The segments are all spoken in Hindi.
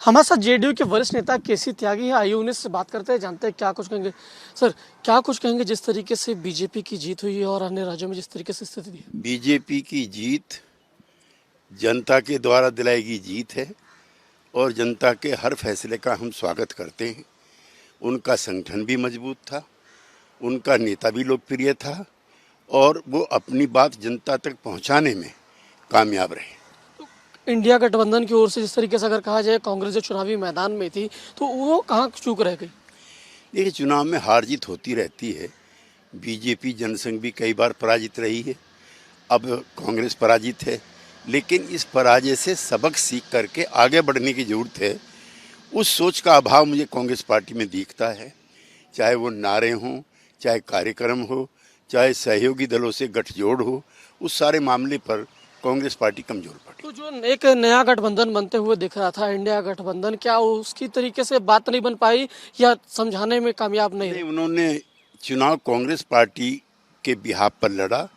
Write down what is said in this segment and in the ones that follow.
हमारे साथ जेडीयू के वरिष्ठ नेता केसी त्यागी हैं। आइए उन्हीं से बात करते हैं, जानते हैं क्या कुछ कहेंगे। सर, क्या कुछ कहेंगे जिस तरीके से बीजेपी की जीत हुई है और अन्य राज्यों में जिस तरीके से स्थिति है? बीजेपी की जीत जनता के द्वारा दिलाई गई जीत है और जनता के हर फैसले का हम स्वागत करते हैं। उनका संगठन भी मजबूत था, उनका नेता भी लोकप्रिय था और वो अपनी बात जनता तक पहुंचाने में कामयाब रहे। इंडिया गठबंधन की ओर से जिस तरीके से अगर कहा जाए, कांग्रेस जो चुनावी मैदान में थी तो वो कहाँ चूक रह गई? देखिए, चुनाव में हार जीत होती रहती है। बीजेपी जनसंघ भी कई बार पराजित रही है, अब कांग्रेस पराजित है, लेकिन इस पराजय से सबक सीख करके आगे बढ़ने की जरूरत है। उस सोच का अभाव मुझे कांग्रेस पार्टी में दिखता है। चाहे वो नारे हों, चाहे कार्यक्रम हो, चाहे सहयोगी दलों से गठजोड़ हो, उस सारे मामले पर कांग्रेस पार्टी कमजोर पड़ी। तो जो एक नया गठबंधन बनते हुए दिख रहा था, इंडिया गठबंधन, क्या उसकी तरीके से बात नहीं बन पाई या समझाने में कामयाब नहीं रही? उन्होंने चुनाव कांग्रेस पार्टी के बिहाफ पर लड़ा।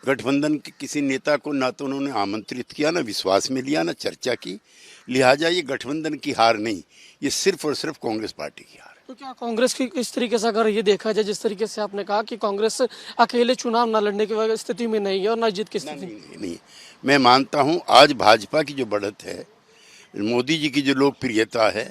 गठबंधन के किसी नेता को ना तो उन्होंने आमंत्रित किया, ना विश्वास में लिया, ना चर्चा की। लिहाजा ये गठबंधन की हार नहीं, ये सिर्फ और सिर्फ कांग्रेस पार्टी की हार है। तो क्या कांग्रेस की इस तरीके से अगर ये देखा जाए, जिस तरीके से आपने कहा कि कांग्रेस अकेले चुनाव न लड़ने की स्थिति में नहीं है और न जीत की स्थिति में? नहीं, मैं मानता हूँ आज भाजपा की जो बढ़त है, मोदी जी की जो लोकप्रियता है,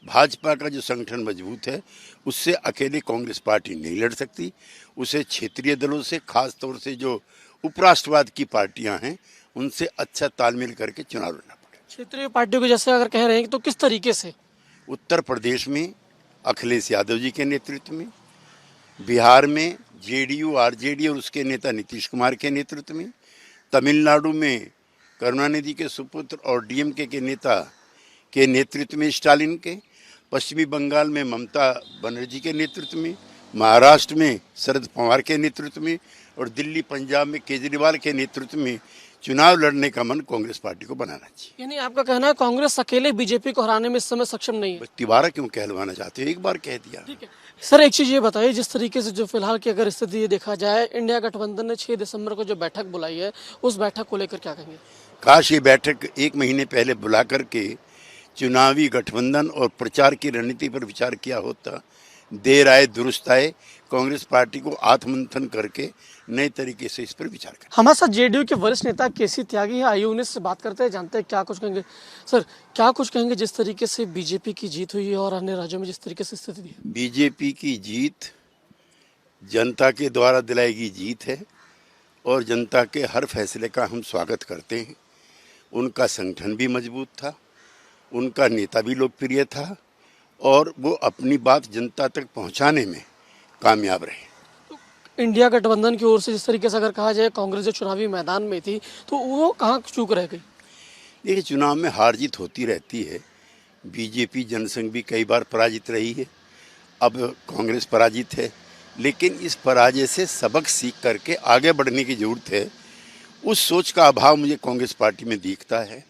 भाजपा का जो संगठन मजबूत है, उससे अकेले कांग्रेस पार्टी नहीं लड़ सकती। उसे क्षेत्रीय दलों से, खास तौर से जो उपराष्ट्रवाद की पार्टियां हैं, उनसे अच्छा तालमेल करके चुनाव लड़ना पड़ेगा। क्षेत्रीय पार्टियों को जैसे अगर कह रहे हैं तो किस तरीके से? उत्तर प्रदेश में अखिलेश यादव जी के नेतृत्व में, बिहार में जेडीयू आरजेडी और उसके नेता नीतीश कुमार के नेतृत्व में, तमिलनाडु में करुणानिधि के सुपुत्र और डीएमके के नेता के नेतृत्व में स्टालिन के, पश्चिमी बंगाल में ममता बनर्जी के नेतृत्व में, महाराष्ट्र में शरद पवार के नेतृत्व में और दिल्ली पंजाब में केजरीवाल के नेतृत्व में चुनाव लड़ने का मन कांग्रेस पार्टी को बनाना चाहिए। यानी आपका कहना है कांग्रेस अकेले बीजेपी को हराने में इस समय सक्षम नहीं है? बस तिबारा क्यों कहलवाना चाहते हो, एक बार कह दिया। ठीक है सर, एक चीज ये बताइए, जिस तरीके से जो फिलहाल की अगर स्थिति ये देखा जाए, इंडिया गठबंधन ने 6 दिसंबर को जो बैठक बुलाई है, उस बैठक को लेकर क्या कहेंगे? काश ये बैठक 1 महीने पहले बुला करके चुनावी गठबंधन और प्रचार की रणनीति पर विचार किया होता। देर आए दुरुस्त आए, कांग्रेस पार्टी को आत्ममंथन करके नए तरीके से इस पर विचार करें। हमारे साथ जेडीयू के वरिष्ठ नेता केसी त्यागी हैं। आइए उन्हीं से बात करते हैं, जानते हैं क्या कुछ कहेंगे। सर, क्या कुछ कहेंगे जिस तरीके से बीजेपी की जीत हुई है और अन्य राज्यों में जिस तरीके से स्थिति है? बीजेपी की जीत जनता के द्वारा दिलाई गई जीत है और जनता के हर फैसले का हम स्वागत करते हैं। उनका संगठन भी मजबूत था, उनका नेता भी लोकप्रिय था और वो अपनी बात जनता तक पहुंचाने में कामयाब रहे। इंडिया गठबंधन की ओर से जिस तरीके से अगर कहा जाए, कांग्रेस जो चुनावी मैदान में थी तो वो कहाँ चूक रह गई? देखिए, चुनाव में हार जीत होती रहती है। बीजेपी जनसंघ भी कई बार पराजित रही है, अब कांग्रेस पराजित है, लेकिन इस पराजय से सबक सीख करके आगे बढ़ने की जरूरत है। उस सोच का अभाव मुझे कांग्रेस पार्टी में दिखता है।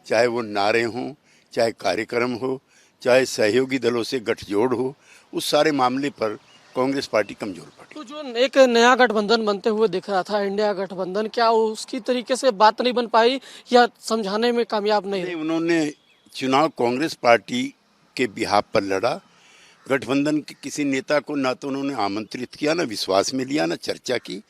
चाहे वो नारे हों, चाहे कार्यक्रम हो, चाहे सहयोगी दलों से गठजोड़ हो, उस सारे मामले पर कांग्रेस पार्टी कमजोर पड़ी। तो जो एक नया गठबंधन बनते हुए दिख रहा था, इंडिया गठबंधन, क्या उसकी तरीके से बात नहीं बन पाई या समझाने में कामयाब नहीं रही? उन्होंने चुनाव कांग्रेस पार्टी के बिहाफ पर लड़ा। गठबंधन के किसी नेता को ना तो उन्होंने आमंत्रित किया, ना विश्वास में लिया, ना चर्चा की।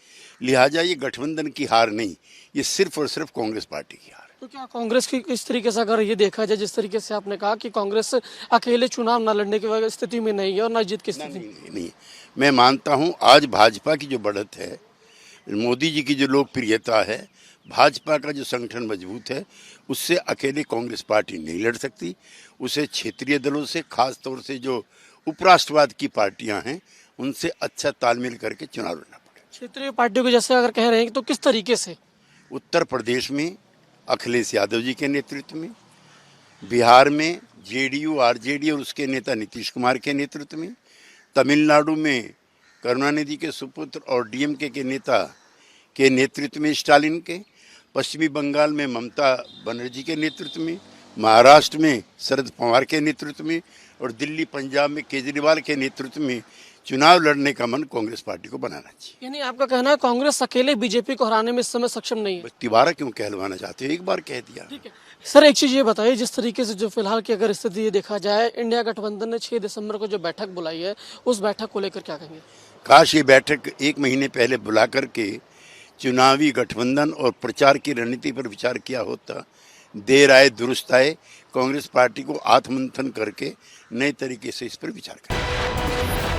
लिहाजा ये गठबंधन की हार नहीं, ये सिर्फ और सिर्फ कांग्रेस पार्टी की हार है। तो क्या कांग्रेस की इस तरीके से अगर ये देखा जाए, जिस तरीके से आपने कहा कि कांग्रेस अकेले चुनाव न लड़ने की स्थिति में नहीं है और न जीत की स्थिति में? नहीं, मैं मानता हूँ आज भाजपा की जो बढ़त है, मोदी जी की जो लोकप्रियता है, भाजपा का जो संगठन मजबूत है, उससे अकेले कांग्रेस पार्टी नहीं लड़ सकती। उसे क्षेत्रीय दलों से, खास तौर से जो उपराष्ट्रवाद की पार्टियां हैं, उनसे अच्छा तालमेल करके चुनाव लड़ना पड़ेगा। क्षेत्रीय पार्टियों को जैसे अगर कह रहे हैं तो किस तरीके से? उत्तर प्रदेश में अखिलेश यादव जी के नेतृत्व में, बिहार में जेडीयू आरजेडी और उसके नेता नीतीश कुमार के नेतृत्व में, तमिलनाडु में करुणानिधि के सुपुत्र और डीएमके के नेता के नेतृत्व में स्टालिन के, पश्चिमी बंगाल में ममता बनर्जी के नेतृत्व में, महाराष्ट्र में शरद पवार के नेतृत्व में और दिल्ली पंजाब में केजरीवाल के नेतृत्व में चुनाव लड़ने का मन कांग्रेस पार्टी को बनाना चाहिए। यानी आपका कहना है कांग्रेस अकेले बीजेपी को हराने में इस समय सक्षम नहीं है। बस तिबारा क्यों कहलवाना चाहते हो, एक बार कह दिया। ठीक है सर, एक चीज ये बताइए, जिस तरीके से जो फिलहाल की अगर स्थिति ये देखा जाए, इंडिया गठबंधन ने 6 दिसंबर को जो बैठक बुलाई है, उस बैठक को लेकर क्या कहेंगे? काश ये बैठक 1 महीने पहले बुला करके चुनावी गठबंधन और प्रचार की रणनीति पर विचार किया होता। देर आए दुरुस्त आए, कांग्रेस पार्टी को आत्ममंथन करके नए तरीके से इस पर विचार करें।